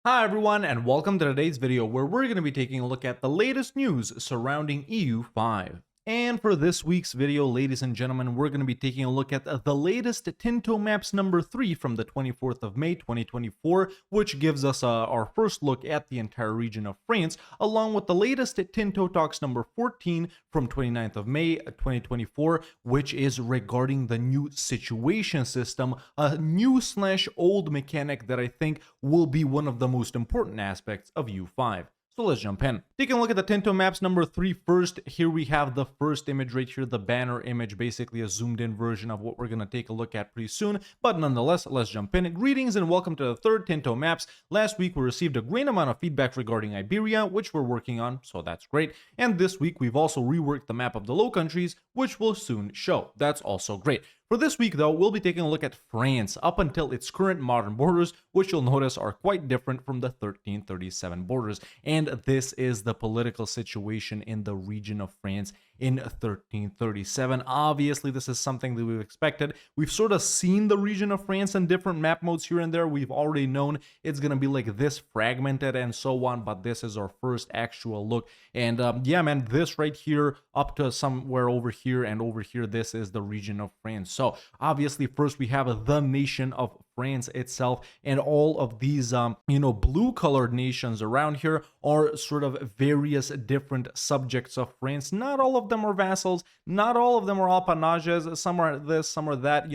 Hi everyone, and welcome to today's video where we're going to be taking a look at the latest news surrounding EU5. And for this week's video, ladies and gentlemen, we're going to be taking a look at the latest Tinto Maps number 3 from the 24th of May 2024, which gives us our first look at the entire region of France, along with the latest Tinto Talks number 14 from 29th of May 2024, which is regarding the new situation system, a new/old mechanic that I think will be one of the most important aspects of U5. So let's jump in. Taking a look at the Tinto Maps number 3 first, here we have the first image right here, the banner image, basically a zoomed in version of what we're going to take a look at pretty soon. But nonetheless, let's jump in. Greetings and welcome to the third Tinto Maps. Last week we received a great amount of feedback regarding Iberia, which we're working on, so that's great. And this week we've also reworked the map of the Low Countries, which will soon show. That's also great. For this week, though, we'll be taking a look at France up until its current modern borders, which you'll notice are quite different from the 1337 borders. And this is the political situation in the region of France in 1337. Obviously, this is something that we've expected. We've sort of seen the region of France in different map modes here and there. We've already known it's going to be like this fragmented and so on, but this is our first actual look. And yeah, man, this right here up to somewhere over here and over here, this is the region of France. So obviously, first we have the nation of France itself, and all of these blue colored nations around here are sort of various different subjects of France. Not all of them are vassals, not all of them are appanages, some are this, some are that,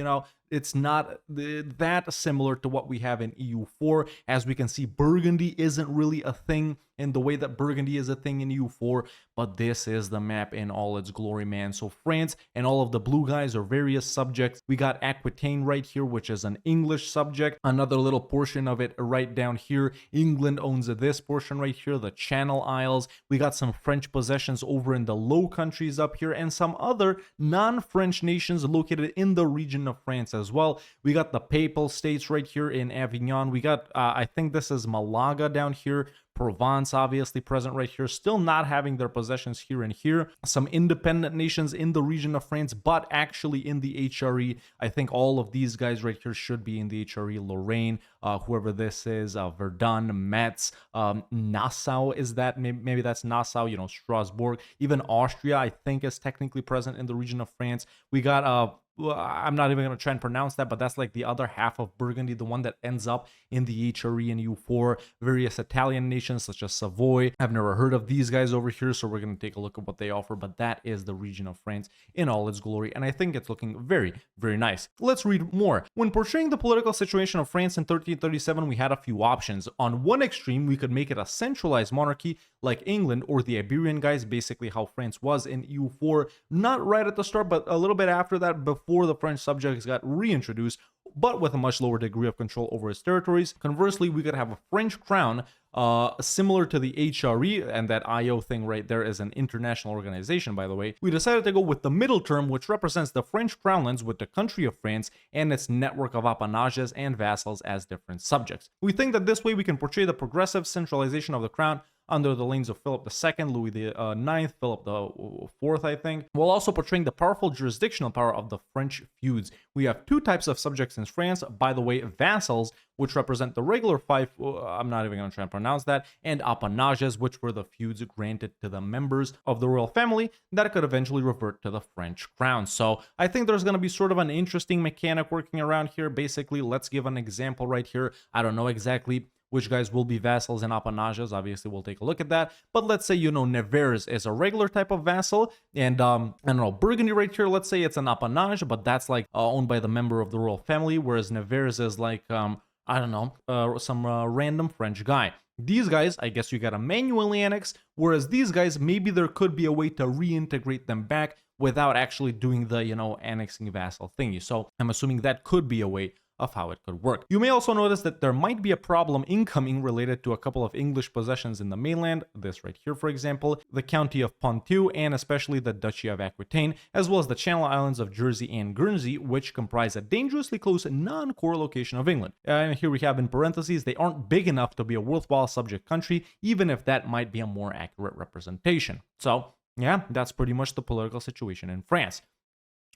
it's not that similar to what we have in EU4. As we can see, Burgundy isn't really a thing in the way that Burgundy is a thing in EU4, but this is the map in all its glory, man. So France and all of the blue guys are various subjects. We got Aquitaine right here, which is an English subject. Another little portion of it right down here. England owns this portion right here, the Channel Isles. We got some French possessions over in the Low Countries up here, and some other non-French nations located in the region of France as well. We got the Papal States right here in Avignon. We got, I think this is Malaga down here. Provence obviously present right here, still not having their possessions here and here. Some independent nations in the region of France, but actually in the HRE. I think all of these guys right here should be in the HRE. Lorraine, whoever this is, Verdun, Metz, Nassau is that, maybe that's Nassau, Strasbourg. Even Austria, I think, is technically present in the region of France. We got I'm not even going to try and pronounce that, but that's like the other half of Burgundy, the one that ends up in the HRE and U4. Various Italian nations such as Savoy. I've never heard of these guys over here, so we're going to take a look at what they offer, but that is the region of France in all its glory, and I think it's looking very, very nice. Let's read more. When portraying the political situation of France in 1337, we had a few options. On one extreme, we could make it a centralized monarchy like England or the Iberian guys, basically how France was in EU4, not right at the start, but a little bit after that, before the French subjects got reintroduced, but with a much lower degree of control over its territories. Conversely, we could have a French crown similar to the HRE, and that IO thing right there is an international organization, by the way. We decided to go with the middle term, which represents the French crownlands with the country of France and its network of appanages and vassals as different subjects. We think that this way we can portray the progressive centralization of the crown under the reigns of Philip II, Louis IX, Philip IV, I think, while also portraying the powerful jurisdictional power of the French feuds. We have two types of subjects in France, by the way, vassals, which represent the regular five, I'm not even going to try and pronounce that, and appanages, which were the feuds granted to the members of the royal family that could eventually revert to the French crown. So I think there's going to be sort of an interesting mechanic working around here. Basically, let's give an example right here. I don't know exactly which guys will be vassals and appanages. Obviously, we'll take a look at that. But let's say, Nevers is a regular type of vassal. And, I don't know, Burgundy right here, let's say it's an appanage, but that's like owned by the member of the royal family, whereas Nevers is like, I don't know, some random French guy. These guys, I guess you gotta manually annex, whereas these guys, maybe there could be a way to reintegrate them back without actually doing the, annexing vassal thingy. So I'm assuming that could be a way of how it could work. You may also notice that there might be a problem incoming related to a couple of English possessions in the mainland, this right here for example, the county of Poitou and especially the duchy of Aquitaine, as well as the Channel Islands of Jersey and Guernsey, which comprise a dangerously close non-core location of England. And here we have in parentheses, they aren't big enough to be a worthwhile subject country, even if that might be a more accurate representation. So yeah, that's pretty much the political situation in France.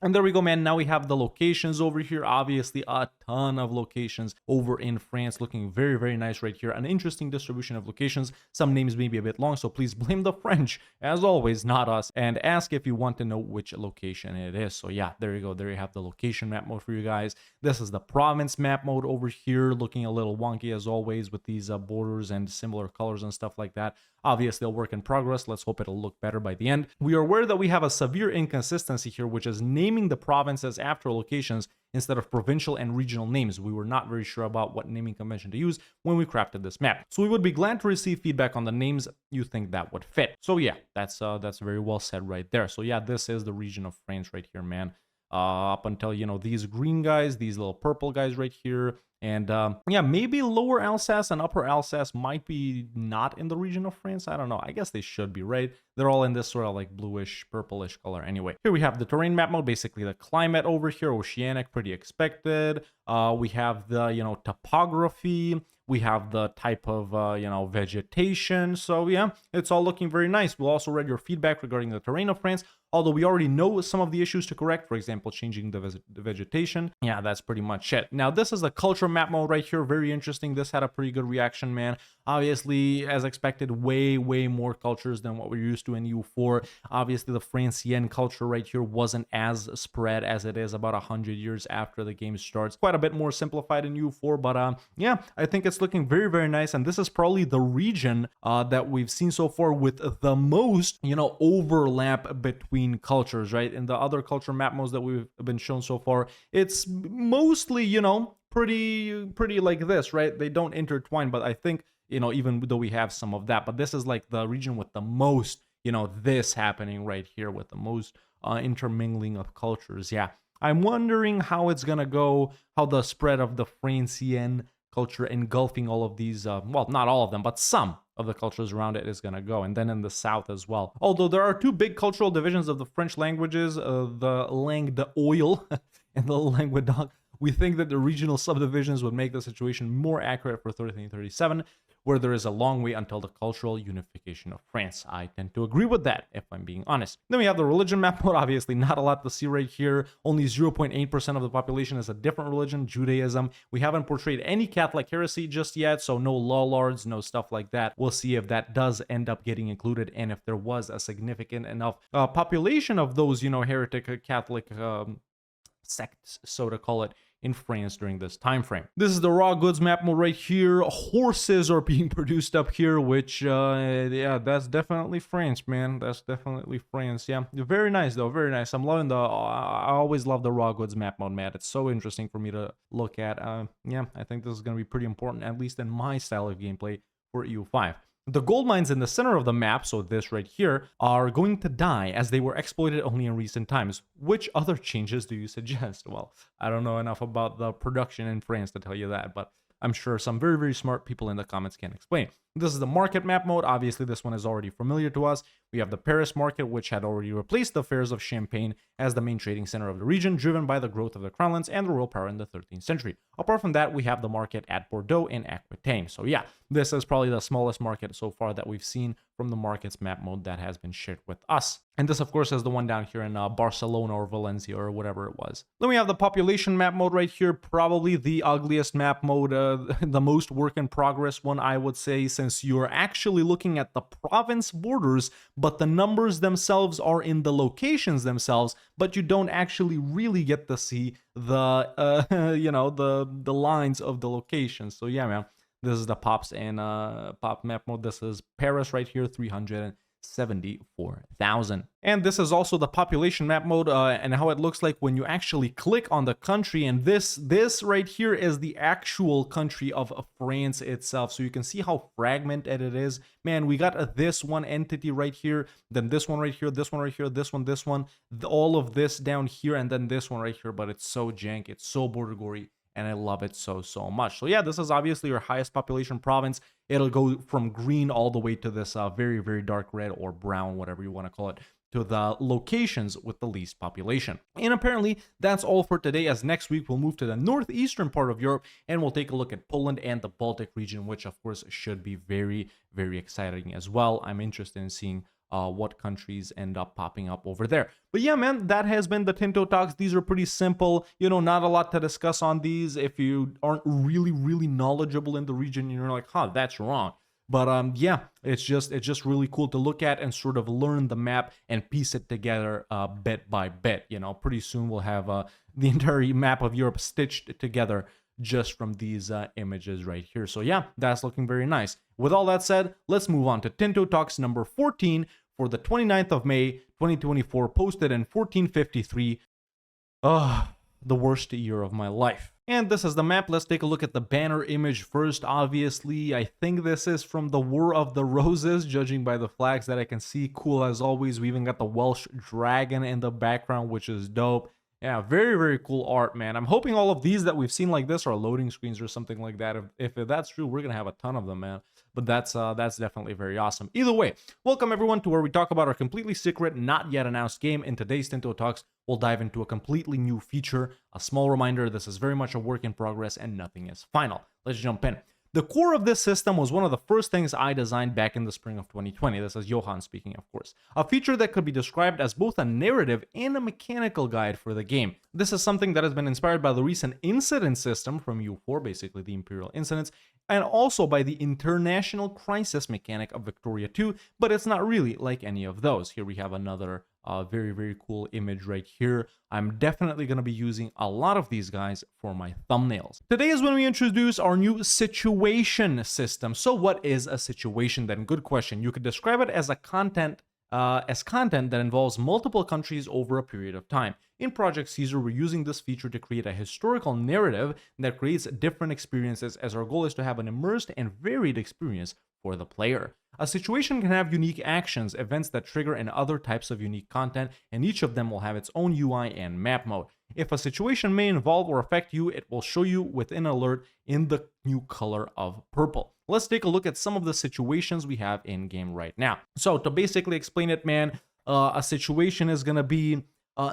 And there we go, man. Now we have the locations over here. Obviously, a ton of locations over in France, looking very, very nice right here. An interesting distribution of locations. Some names may be a bit long, so please blame the French, as always, not us. And ask if you want to know which location it is. So yeah, there you go. There you have the location map mode for you guys. This is the province map mode over here, looking a little wonky as always with these borders and similar colors and stuff like that. Obviously, a work in progress. Let's hope it'll look better by the end. We are aware that we have a severe inconsistency here, which is naming the provinces after locations instead of provincial and regional names. We were not very sure about what naming convention to use when we crafted this map. So we would be glad to receive feedback on the names you think that would fit. So yeah, that's very well said right there. So yeah, this is the region of France right here, man. Up until, you know, these green guys, these little purple guys right here. And yeah, maybe lower Alsace and upper Alsace might be not in the region of France. I don't know. I guess they should be, right? They're all in this sort of like bluish, purplish color anyway. Here we have the terrain map mode, basically the climate over here, oceanic, pretty expected. We have the, you know, topography. We have the type of, you know, vegetation. So yeah, it's all looking very nice. We'll also read your feedback regarding the terrain of France, although we already know some of the issues to correct, for example, changing the vegetation. Yeah, that's pretty much it. Now, this is the culture map mode right here. Very interesting. This had a pretty good reaction, man. Obviously, as expected, way more cultures than what we're used to in EU4. Obviously, the Francian culture right here wasn't as spread as it is about 100 years after the game starts. Quite a bit more simplified in EU4, but yeah, I think it's looking very nice. And this is probably the region that we've seen so far with the most, you know, overlap between cultures, right? In the other culture map modes that we've been shown so far, it's mostly, you know, pretty like this, right? They don't intertwine, but I think, you know, even though we have some of that, but this is like the region with the most, you know, this happening right here with the most intermingling of cultures. Yeah, I'm wondering how it's gonna go, how the spread of the Francian culture engulfing all of these, well, not all of them, but some of the cultures around it is going to go, and then in the south as well. Although there are two big cultural divisions of the French languages, the langue d'oil and the Languedoc. We think that the regional subdivisions would make the situation more accurate for 1337, where there is a long way until the cultural unification of France. I tend to agree with that, if I'm being honest. Then we have the religion map mode. Obviously, not a lot to see right here. Only 0.8% of the population is a different religion, Judaism. We haven't portrayed any Catholic heresy just yet, so no law lords, no stuff like that. We'll see if that does end up getting included, and if there was a significant enough population of those, you know, heretic Catholic sects, so to call it, in France during this time frame. This is the raw goods map mode right here. Horses are being produced up here, which yeah, that's definitely France, man. That's definitely France. Yeah, very nice though, very nice. I'm loving the I always love the raw goods map mode, man. It's so interesting for me to look at. Yeah, I think this is going to be pretty important, at least in my style of gameplay for EU5. The gold mines in the center of the map, so this right here, are going to die as they were exploited only in recent times. Which other changes do you suggest? Well, I don't know enough about the production in France to tell you that, but I'm sure some very smart people in the comments can explain. This is the market map mode. Obviously, this one is already familiar to us. We have the Paris market, which had already replaced the fairs of Champagne as the main trading center of the region, driven by the growth of the crownlands and the royal power in the 13th century. Apart from that, we have the market at Bordeaux and Aquitaine. So yeah, this is probably the smallest market so far that we've seen from the markets map mode that has been shared with us. And this, of course, is the one down here in Barcelona or Valencia or whatever it was. Then we have the population map mode right here, probably the ugliest map mode, the most work in progress one, I would say, since you're actually looking at the province borders, but the numbers themselves are in the locations themselves, but you don't actually really get to see the, you know, the lines of the locations. So yeah, man. This is the pops and pop map mode. This is Paris right here, 374,000. And this is also the population map mode and how it looks like when you actually click on the country. And this right here is the actual country of France itself. So you can see how fragmented it is. Man, we got this one entity right here, then this one right here, this one right here, this one, all of this down here, and then this one right here. But it's so jank, it's so border gory, and I love it so much. So yeah, this is obviously your highest population province. It'll go from green all the way to this very dark red or brown, whatever you want to call it, to the locations with the least population. And apparently that's all for today, as next week we'll move to the northeastern part of Europe and we'll take a look at Poland and the Baltic region, which of course should be very exciting as well. I'm interested in seeing what countries end up popping up over there. But yeah, man, that has been the Tinto talks. These are pretty simple, not a lot to discuss on these. If you aren't really knowledgeable in the region, you're like, huh, that's wrong. But yeah, it's just really cool to look at and sort of learn the map and piece it together bit by bit. Pretty soon we'll have the entire map of Europe stitched together just from these images right here. So yeah, that's looking very nice. With all that said, let's move on to Tinto Talks number 14 for the 29th of May, 2024, posted in 1453. The worst year of my life. And this is the map. Let's take a look at the banner image first. Obviously, I think this is from the War of the Roses, judging by the flags that I can see. Cool as always. We even got the Welsh dragon in the background, which is dope. Yeah, very cool art, man. I'm hoping all of these that we've seen like this are loading screens or something like that. If that's true, we're gonna have a ton of them, man. But that's definitely very awesome. Either way, welcome everyone to where we talk about our completely secret, not yet announced game. In today's Tinto Talks, we'll dive into a completely new feature. A small reminder, this is very much a work in progress and nothing is final. Let's jump in. The core of this system was one of the first things I designed back in the spring of 2020. This is Johan speaking, of course. A feature that could be described as both a narrative and a mechanical guide for the game. This is something that has been inspired by the recent incident system from U4, basically the Imperial Incidents, and also by the International Crisis mechanic of Victoria 2, but it's not really like any of those. Here we have another very cool image right here. I'm definitely going to be using a lot of these guys for my thumbnails. Today is when we introduce our new situation system. So what is a situation then? Good question. You could describe it as content that involves multiple countries over a period of time. In Project Caesar, we're using this feature to create a historical narrative that creates different experiences, as our goal is to have an immersed and varied experience for the player. A situation can have unique actions, events that trigger, and other types of unique content, and each of them will have its own UI and map mode. If a situation may involve or affect you, it will show you with an alert in the new color of purple. Let's take a look at some of the situations we have in game right now. So to basically explain it, man, a situation is going to be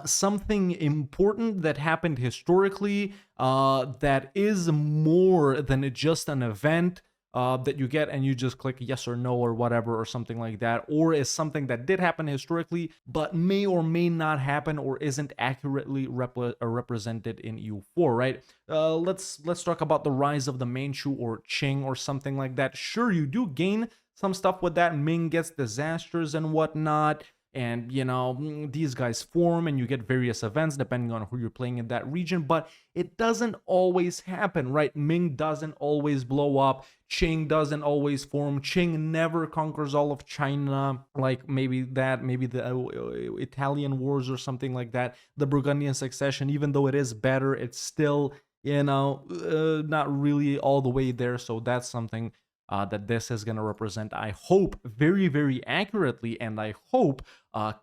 something important that happened historically that is more than just an event that you get and you just click yes or no or whatever or something like that, or is something that did happen historically but may or may not happen or isn't accurately represented in EU4, right? Let's talk about the rise of the Manchu or Qing or something like that. Sure, you do gain some stuff with that. Ming gets disasters and whatnot, and these guys form and you get various events depending on who you're playing in that region, but it doesn't always happen, right? Ming doesn't always blow up. Qing doesn't always form. Qing never conquers all of China, like maybe the Italian wars or something like that. The Burgundian succession, even though it is better, it's still not really all the way there. So that's something that this is going to represent, I hope, very accurately, and I hope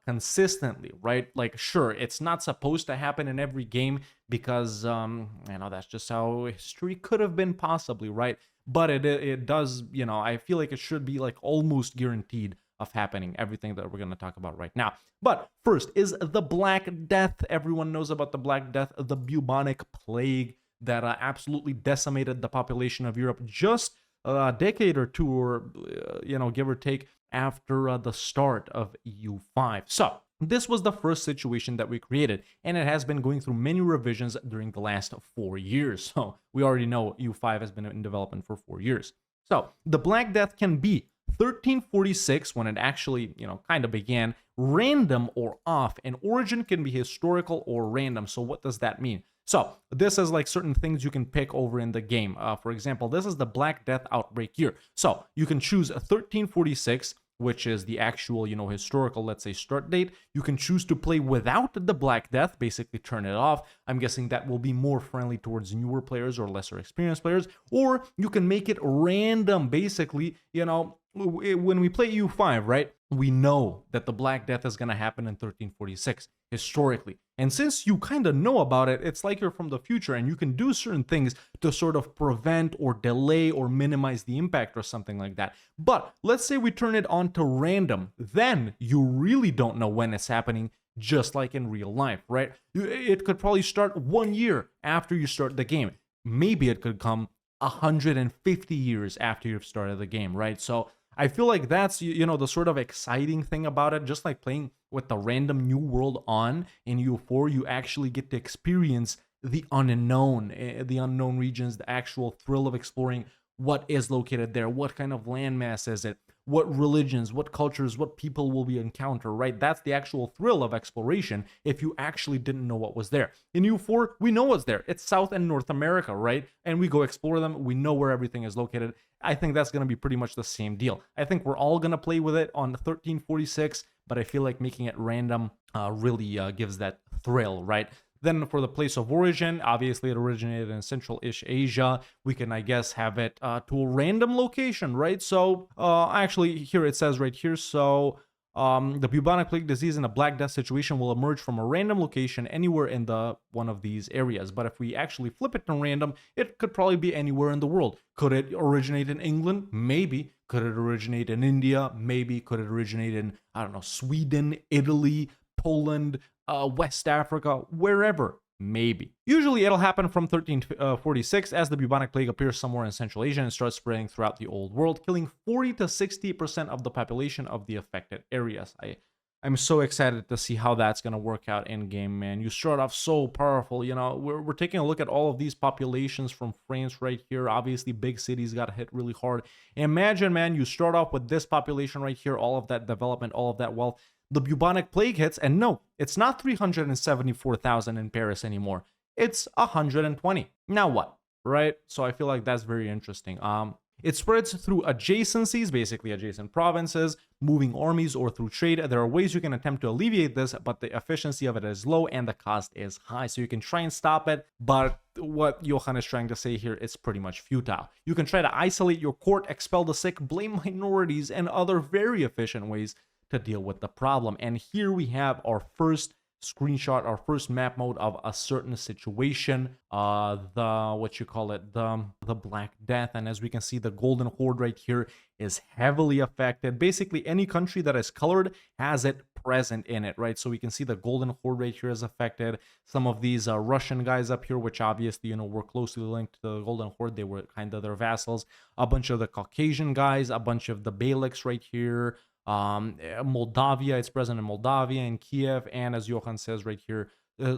consistently, right? Like, sure, it's not supposed to happen in every game because, that's just how history could have been possibly, right? But it does, I feel like it should be like almost guaranteed of happening, everything that we're going to talk about right now. But first is the Black Death. Everyone knows about the Black Death, the bubonic plague that absolutely decimated the population of Europe just a decade or two, or give or take, after the start of EU5. So this was the first situation that we created, and it has been going through many revisions during the last 4 years. So we already know EU5 has been in development for 4 years. So the Black Death can be 1346 when it actually, kind of began, random or off, and origin can be historical or random. So what does that mean? So this is like certain things you can pick over in the game. For example, this is the Black Death outbreak year. So you can choose 1346, which is the actual, historical, let's say, start date. You can choose to play without the Black Death, basically turn it off. I'm guessing that will be more friendly towards newer players or lesser experienced players. Or you can make it random, basically, when we play EU5, right? We know that the Black Death is going to happen in 1346 historically. And since you kind of know about it, it's like you're from the future and you can do certain things to sort of prevent or delay or minimize the impact or something like that. But let's say we turn it on to random, then you really don't know when it's happening, just like in real life, right? It could probably start 1 year after you start the game. Maybe it could come 150 years after you've started the game, right? So I feel like that's, you know, the sort of exciting thing about it. Just like playing with the random new world on in EU4, you actually get to experience the unknown regions, the actual thrill of exploring what is located there, what kind of landmass is it, what religions, what cultures, what people will we encounter, right? That's the actual thrill of exploration if you actually didn't know what was there. In U4, we know what's there. It's South and North America, right? And we go explore them. We know where everything is located. I think that's going to be pretty much the same deal. I think we're all going to play with it on 1346, but I feel like making it random really gives that thrill, right? Then for the place of origin, obviously it originated in Central-ish Asia. We can, I guess, have it to a random location, right? So actually here it says right here, so the bubonic plague disease and a Black Death situation will emerge from a random location anywhere in the one of these areas. But if we actually flip it to random, it could probably be anywhere in the world. Could it originate in England? Maybe. Could it originate in India? Maybe. Could it originate in, I don't know, Sweden, Italy, Poland, West Africa, wherever, maybe. Usually it'll happen from 1346 as the bubonic plague appears somewhere in Central Asia and starts spreading throughout the old world, killing 40 to 60% of the population of the affected areas. I'm so excited to see how that's going to work out in game, man. You start off so powerful, you know. We're taking a look at all of these populations from France right here. Obviously, big cities got hit really hard. Imagine, man, you start off with this population right here, all of that development, all of that wealth. The bubonic plague hits, and no, it's not 374,000 in Paris anymore. It's 120. Now what, right? So I feel like that's very interesting. It spreads through adjacencies, basically adjacent provinces, moving armies, or through trade. There are ways you can attempt to alleviate this, but the efficiency of it is low and the cost is high. So you can try and stop it, but what Johan is trying to say here is pretty much futile. You can try to isolate your court, expel the sick, blame minorities, and other very efficient ways to deal with the problem. And here we have our first screenshot, our first map mode of a certain situation, the Black Death. And as we can see, the Golden Horde right here is heavily affected. Basically any country that is colored has it present in it, right? So we can see the Golden Horde right here is affected. Some of these Russian guys up here, which obviously, you know, were closely linked to the Golden Horde, they were kind of their vassals. A bunch of the Caucasian guys, a bunch of the Beyliks right here, Moldavia, it's present in Moldavia and Kiev, and as Johan says right here,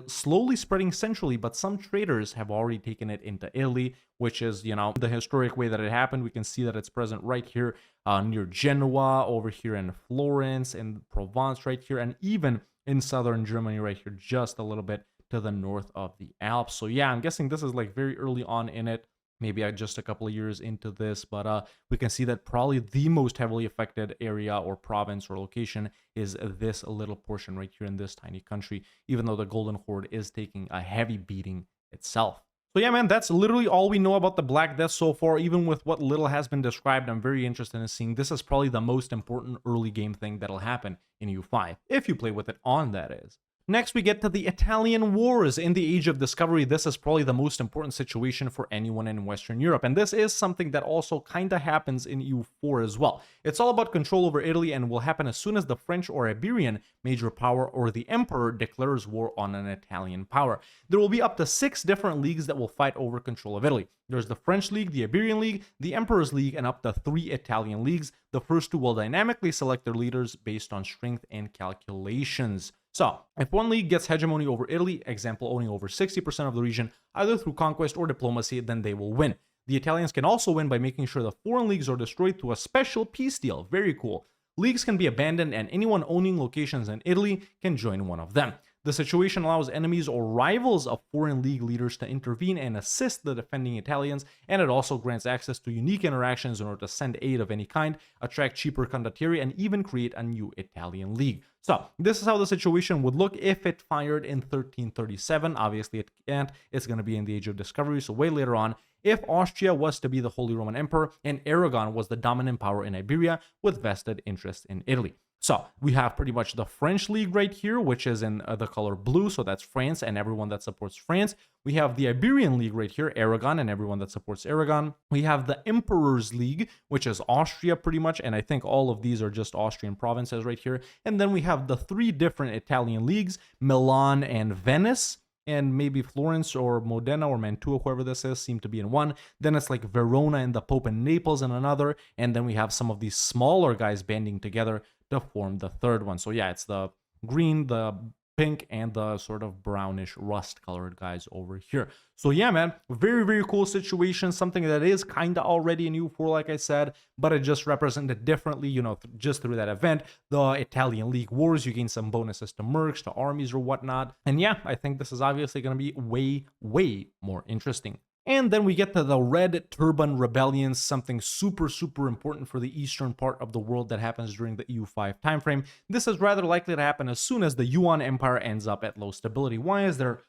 slowly spreading centrally, but some traders have already taken it into Italy, which is, you know, the historic way that it happened. We can see that it's present right here near Genoa, over here in Florence, in Provence right here, and even in southern Germany right here, just a little bit to the north of the Alps. So yeah, I'm guessing this is like very early on in it. Maybe just a couple of years into this, but we can see that probably the most heavily affected area or province or location is this little portion right here in this tiny country, even though the Golden Horde is taking a heavy beating itself. So yeah, man, that's literally all we know about the Black Death so far. Even with what little has been described, I'm very interested in seeing this is probably the most important early game thing that'll happen in EU5, if you play with it on, that is. Next, we get to the Italian Wars. In the Age of Discovery, this is probably the most important situation for anyone in Western Europe. And this is something that also kind of happens in EU4 as well. It's all about control over Italy and will happen as soon as the French or Iberian major power or the Emperor declares war on an Italian power. There will be up to 6 different leagues that will fight over control of Italy. There's the French League, the Iberian League, the Emperor's League, and up to 3 Italian leagues. The first 2 will dynamically select their leaders based on strength and calculations. So, if one league gets hegemony over Italy, example owning over 60% of the region, either through conquest or diplomacy, then they will win. The Italians can also win by making sure the foreign leagues are destroyed through a special peace deal. Very cool. Leagues can be abandoned and anyone owning locations in Italy can join one of them. The situation allows enemies or rivals of foreign league leaders to intervene and assist the defending Italians, and it also grants access to unique interactions in order to send aid of any kind, attract cheaper condottieri, and even create a new Italian league. So, this is how the situation would look if it fired in 1337. Obviously, it can't. It's going to be in the Age of Discovery, so way later on. If Austria was to be the Holy Roman Emperor and Aragon was the dominant power in Iberia with vested interest in Italy. So we have pretty much the French League right here, which is in the color blue. So that's France and everyone that supports France. We have the Iberian League right here, Aragon and everyone that supports Aragon. We have the Emperor's League, which is Austria pretty much. And I think all of these are just Austrian provinces right here. And then we have the 3 different Italian leagues, Milan and Venice. and maybe Florence or Modena or Mantua, whoever this is, seem to be in one. Then it's like Verona and the Pope in Naples in another, and then we have some of these smaller guys banding together to form the third one. So yeah, it's the green, the pink, and the sort of brownish rust colored guys over here. So yeah, man, very, very cool situation, something that is kind of already in EU4, like I said, but it just represented differently, you know, just through that event. The Italian League Wars, you gain some bonuses to mercs, to armies or whatnot. And yeah, I think this is obviously going to be way, way more interesting. And then we get to the Red Turban Rebellion, something super, super important for the eastern part of the world that happens during the EU5 timeframe. This is rather likely to happen as soon as the Yuan Empire ends up at low stability. Why is there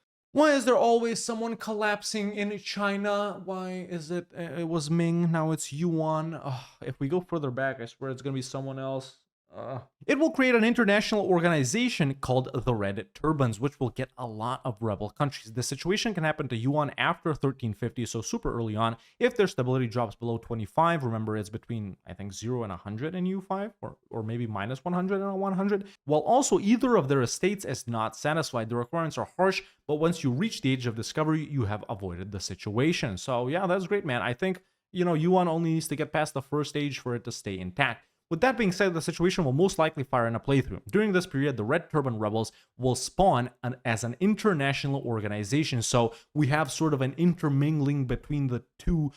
always someone collapsing in China? Why is it? It was Ming, now it's Yuan. If we go further back, I swear it's going to be someone else. It will create an international organization called the Red Turbans, which will get a lot of rebel countries. The situation can happen to Yuan after 1350, so super early on. If their stability drops below 25, remember it's between, I think, 0 and 100 in U5, or maybe minus 100 and 100. While also either of their estates is not satisfied. The requirements are harsh, but once you reach the age of discovery, you have avoided the situation. So yeah, that's great, man. I think, you know, Yuan only needs to get past the first stage for it to stay intact. With that being said, the situation will most likely fire in a playthrough. During this period, the Red Turban Rebels will spawn as an international organization, so we have sort of an intermingling between the two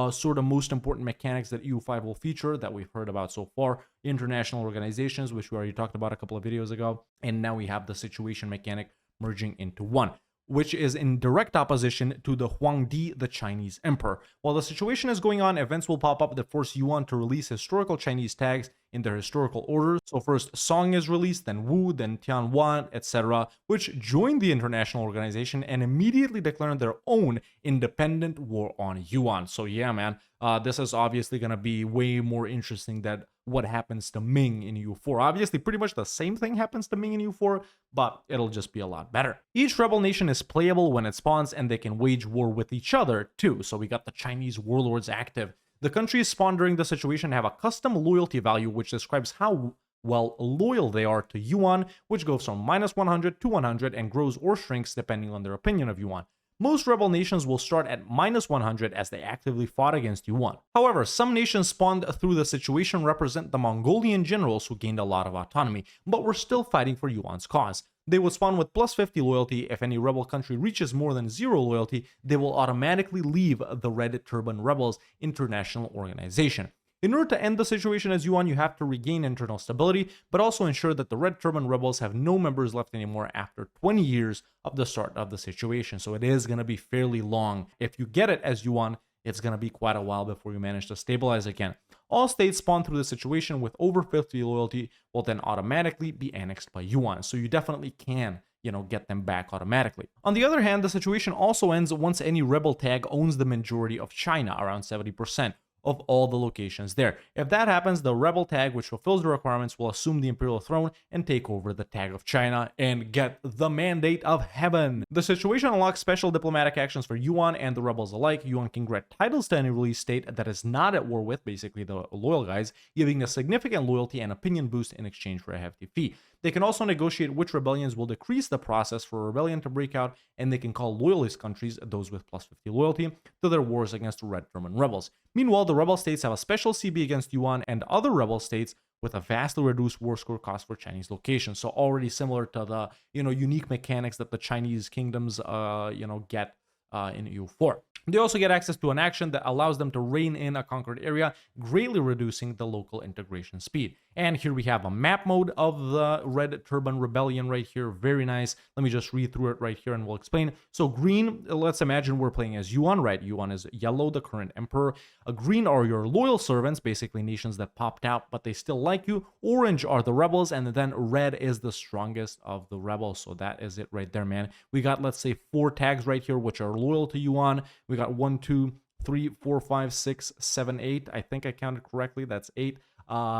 sort of most important mechanics that EU5 will feature that we've heard about so far. International organizations, which we already talked about a couple of videos ago, and now we have the situation mechanic merging into one, which is in direct opposition to the Huangdi, the Chinese emperor. While the situation is going on, events will pop up that force Yuan to release historical Chinese tags in their historical order. So first Song is released, then Wu, then Tianwan, etc., which joined the international organization and immediately declared their own independent war on Yuan. So yeah, man, this is obviously going to be way more interesting than what happens to Ming in U4. Obviously, pretty much the same thing happens to Ming in U4, but it'll just be a lot better. Each rebel nation is playable when it spawns, and they can wage war with each other too. So we got the Chinese warlords active. The countries spawned during the situation have a custom loyalty value, which describes how well loyal they are to Yuan, which goes from minus 100 to 100 and grows or shrinks depending on their opinion of Yuan. Most rebel nations will start at minus 100 as they actively fought against Yuan. However, some nations spawned through the situation represent the Mongolian generals who gained a lot of autonomy, but were still fighting for Yuan's cause. They would spawn with plus 50 loyalty. If any rebel country reaches more than 0 loyalty, they will automatically leave the Red Turban Rebels international organization. In order to end the situation as Yuan, you have to regain internal stability, but also ensure that the Red Turban Rebels have no members left anymore after 20 years of the start of the situation. So it is going to be fairly long. If you get it as Yuan, it's going to be quite a while before you manage to stabilize again. All states spawn through the situation with over 50 loyalty will then automatically be annexed by Yuan. So you definitely can, get them back automatically. On the other hand, the situation also ends once any rebel tag owns the majority of China, around 70%. Of all the locations there. If that happens, the rebel tag, which fulfills the requirements, will assume the imperial throne and take over the tag of China and get the mandate of heaven. The situation unlocks special diplomatic actions for Yuan and the rebels alike. Yuan can grant titles to any released state that is not at war with, basically the loyal guys, giving a significant loyalty and opinion boost in exchange for a hefty fee. They can also negotiate which rebellions will decrease the process for a rebellion to break out, and they can call loyalist countries, those with plus 50 loyalty, to their wars against the Red Turban rebels. Meanwhile, the rebel states have a special CB against Yuan and other rebel states with a vastly reduced war score cost for Chinese locations. So already similar to the, unique mechanics that the Chinese kingdoms, get in EU4. They also get access to an action that allows them to rein in a conquered area, greatly reducing the local integration speed. And here we have a map mode of the Red Turban Rebellion right here. Very nice. Let me just read through it right here and we'll explain. So green, let's imagine we're playing as Yuan, right? Yuan is yellow, the current emperor. Green are your loyal servants, basically nations that popped out, but they still like you. Orange are the rebels, and then red is the strongest of the rebels. So that is it right there, man. We got, let's say, 4 tags right here, which are loyal to Yuan. We got 1, 2, 3, 4, 5, 6, 7, 8. I think I counted correctly. That's 8.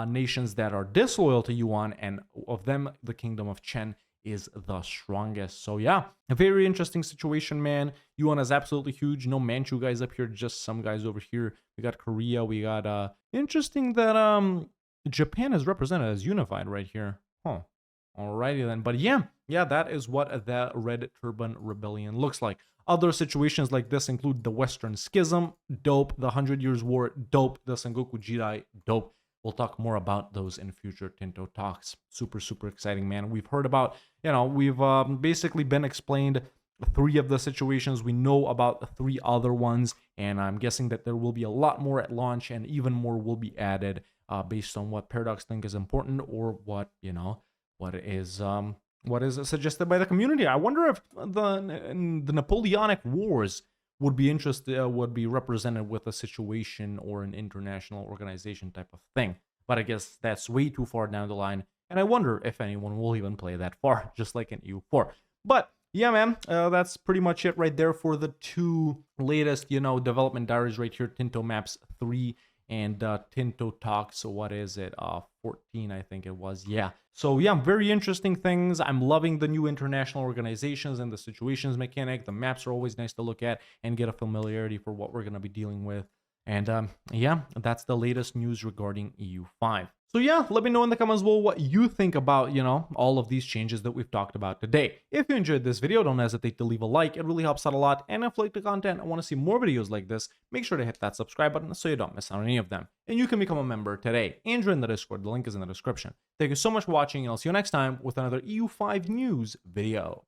Nations that are disloyal to Yuan, and of them, the Kingdom of Chen is the strongest. So yeah, a very interesting situation, man. Yuan is absolutely huge. No Manchu guys up here, just some guys over here. We got Korea. We got interesting that Japan is represented as unified right here. Huh. Alrighty then. But yeah, that is what the Red Turban Rebellion looks like. Other situations like this include the Western Schism, dope. The 100 Years' War, dope. The Sengoku Jidai, dope. We'll talk more about those in future Tinto talks. Super, super exciting, man. We've heard about, we've basically been explained 3 of the situations. We know about 3 other ones, and I'm guessing that there will be a lot more at launch, and even more will be added based on what Paradox think is important, or what is suggested by the community. I wonder if the Napoleonic Wars would be represented with a situation or an international organization type of thing. But I guess that's way too far down the line, and I wonder if anyone will even play that far, just like in EU4. But yeah, man, that's pretty much it right there for the 2 latest, development diaries right here, Tinto Maps 3 and Tinto Talks. So what is it? 14, I think it was. Yeah. So yeah, very interesting things. I'm loving the new international organizations and the situations mechanic. The maps are always nice to look at and get a familiarity for what we're going to be dealing with. And yeah, that's the latest news regarding EU5. So yeah, let me know in the comments below what you think about, all of these changes that we've talked about today. If you enjoyed this video, don't hesitate to leave a like. It really helps out a lot. And if you like the content and want to see more videos like this, make sure to hit that subscribe button so you don't miss out on any of them. And you can become a member today and join the Discord. The link is in the description. Thank you so much for watching, and I'll see you next time with another EU5 news video.